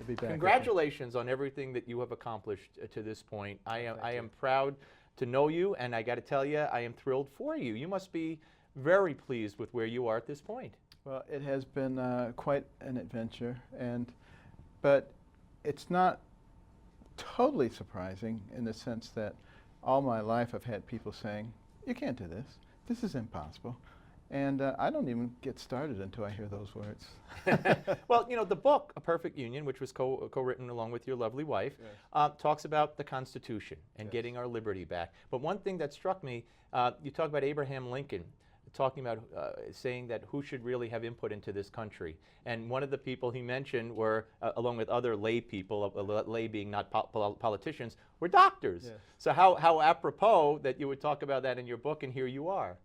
to be back. Congratulations on everything that you have accomplished to this point. I am proud to know you, and I got to tell you, I am thrilled for you. You must be very pleased with where you are at this point. Well, it has been quite an adventure, but it's not totally surprising in the sense that all my life I've had people saying, "You can't do this. This is impossible." And I don't even get started until I hear those words. Well, you know, the book, A Perfect Union, which was co-written along with your lovely wife, yes, talks about the Constitution and yes, getting our liberty back. But one thing that struck me, you talk about Abraham Lincoln, talking about saying that who should really have input into this country. And one of the people he mentioned were, along with other lay people, lay being not politicians, were doctors. Yes. So how apropos that you would talk about that in your book, and here you are.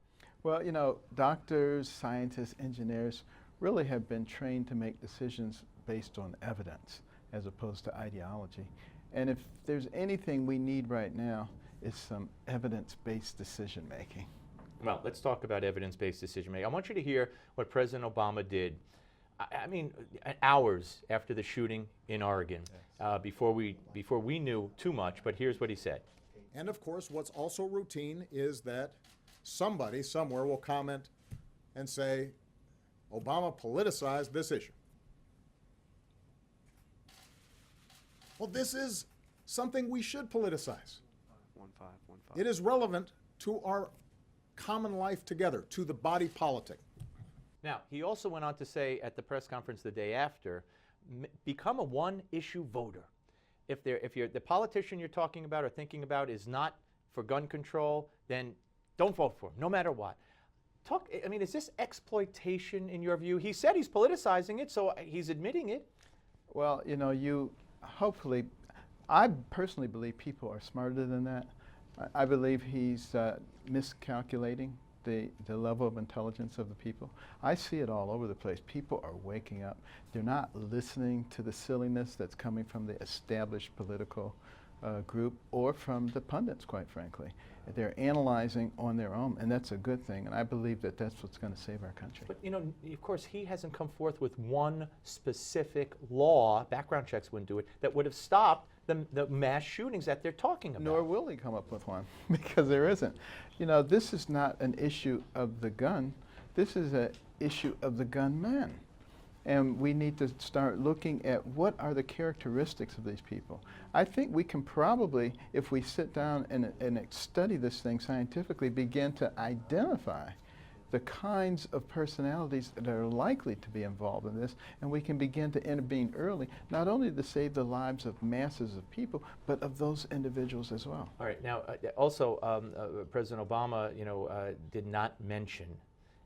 Well, you know, doctors, scientists, engineers really have been trained to make decisions based on evidence as opposed to ideology. And if there's anything we need right now, is some evidence-based decision making. Well, let's talk about evidence-based decision making. I want you to hear what President Obama did. I mean, hours after the shooting in Oregon, yes, before we knew too much. But here's what he said. And of course, what's also routine is that somebody somewhere will comment and say, Obama politicized this issue. Well, this is something we should politicize. 1-5. It is relevant to our common life together, to the body politic. Now, he also went on to say at the press conference the day after, become a one-issue voter. If the politician you're talking about or thinking about is not for gun control, then don't vote for him, no matter what. I mean, is this exploitation in your view? He said he's politicizing it, so he's admitting it. Well, you know, hopefully, I personally believe people are smarter than that. I believe he's miscalculating the level of intelligence of the people. I see it all over the place. People are waking up. They're not listening to the silliness that's coming from the established political group or from the pundits, quite frankly. They're analyzing on their own, and that's a good thing, and I believe that that's what's going to save our country. But, you know, of course, he hasn't come forth with one specific law, background checks wouldn't do it, that would have stopped the mass shootings that they're talking about. Nor will he come up with one, because there isn't. You know, this is not an issue of the gun. This is an issue of the gunmen. And we need to start looking at what are the characteristics of these people. I think we can probably, if we sit down and study this thing scientifically, begin to identify the kinds of personalities that are likely to be involved in this, and we can begin to intervene early, not only to save the lives of masses of people, but of those individuals as well. All right. Now, also, President Obama, you know, did not mention,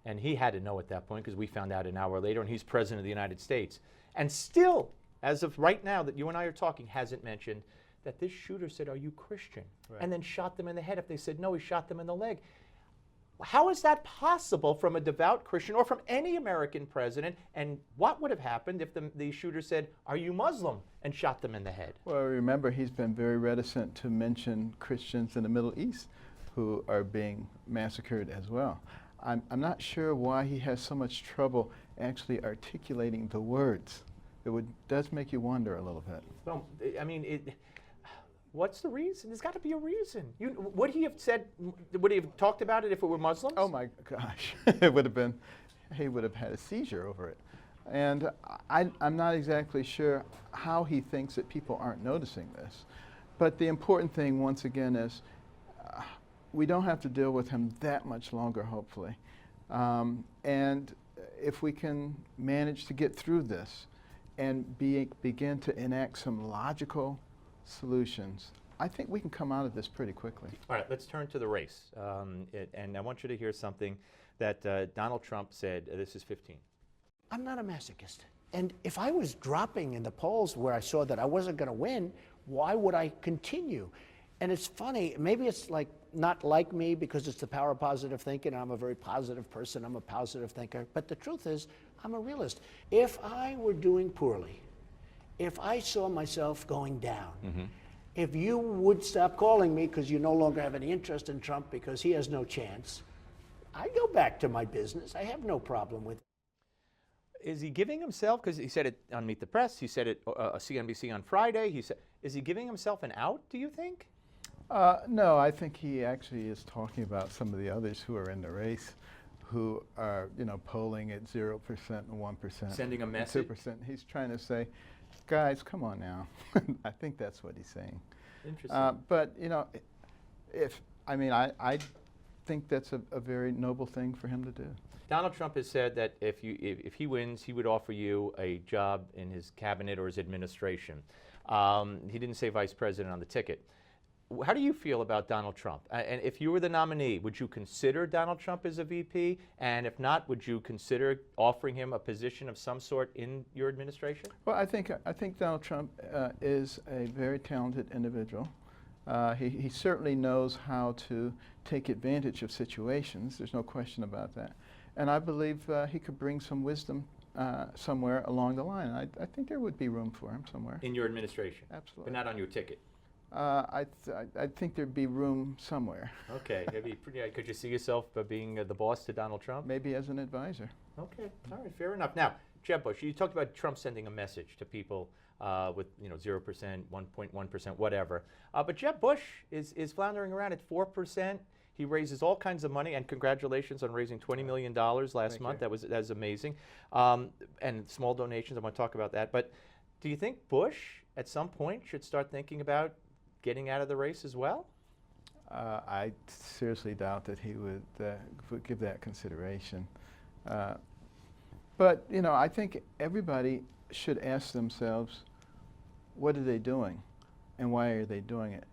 and he had to know at that point because we found out an hour later, and he's President of the United States. And still, as of right now that you and I are talking, hasn't mentioned that this shooter said, "Are you Christian?" Right. And then shot them in the head. If they said no, he shot them in the leg. How is that possible from a devout Christian or from any American president? And what would have happened if the shooter said, "Are you Muslim?" and shot them in the head? Well, remember, he's been very reticent to mention Christians in the Middle East who are being massacred as well. I'm not sure why he has so much trouble actually articulating the words. Does make you wonder a little bit. Well, I mean, what's the reason? There's got to be a reason. Would he have said, would he have talked about it if it were Muslims? Oh my gosh, it would have been, he would have had a seizure over it. And I'm not exactly sure how he thinks that people aren't noticing this. But the important thing, once again, is we don't have to deal with him that much longer, hopefully. And if we can manage to get through this and begin to enact some logical solutions, I think we can come out of this pretty quickly. All right, let's turn to the race. And I want you to hear something that Donald Trump said. This is 15. I'm not a masochist. And if I was dropping in the polls where I saw that I wasn't going to win, why would I continue? And it's funny, maybe it's like not like me because it's the power of positive thinking. I'm a very positive person. I'm a positive thinker. But the truth is, I'm a realist. If I were doing poorly, if I saw myself going down, if you would stop calling me because you no longer have any interest in Trump because he has no chance, I'd go back to my business. I have no problem with it. Is he giving himself, because he said it on Meet the Press, he said it CNBC on Friday, he said, is he giving himself an out, do you think? No, I think he actually is talking about some of the others who are in the race, who are, polling at 0% and 1%. Sending a and message? 2%. He's trying to say, guys, come on now. I think that's what he's saying. Interesting. But, I think that's a very noble thing for him to do. Donald Trump has said that if he wins, he would offer you a job in his cabinet or his administration. He didn't say vice president on the ticket. How do you feel about Donald Trump? And if you were the nominee, would you consider Donald Trump as a VP? And if not, would you consider offering him a position of some sort in your administration? Well, I think Donald Trump is a very talented individual. He certainly knows how to take advantage of situations. There's no question about that. And I believe he could bring some wisdom somewhere along the line. I think there would be room for him somewhere. In your administration? Absolutely. But not on your ticket? I think there'd be room somewhere. Okay. Could you see yourself being the boss to Donald Trump? Maybe as an advisor. Okay. All right. Fair enough. Now, Jeb Bush, you talked about Trump sending a message to people with 0%, 1.1%, whatever. But Jeb Bush is floundering around at 4%. He raises all kinds of money, and congratulations on raising $20 million last month. That was amazing. And small donations, I want to talk about that. But do you think Bush, at some point, should start thinking about getting out of the race as well? I seriously doubt that he would give that consideration. But, I think everybody should ask themselves, what are they doing and why are they doing it?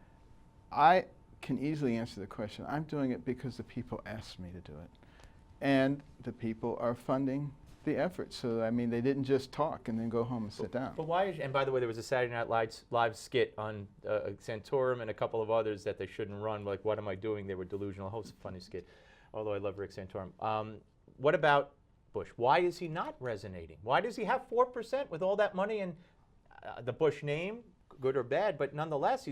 I can easily answer the question. I'm doing it because the people asked me to do it. And the people are funding the effort. So, they didn't just talk and then go home and sit down. But why and by the way, there was a Saturday Night Live skit on Santorum and a couple of others that they shouldn't run, like, what am I doing? They were delusional. Oh, it's a funny skit, although I love Rick Santorum. What about Bush? Why is he not resonating? Why does he have 4% with all that money and the Bush name, good or bad, but nonetheless,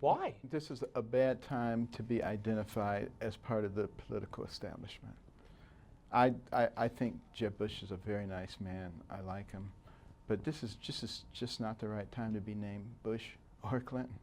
why? This is a bad time to be identified as part of the political establishment. I think Jeb Bush is a very nice man. I like him. But this is just not the right time to be named Bush or Clinton.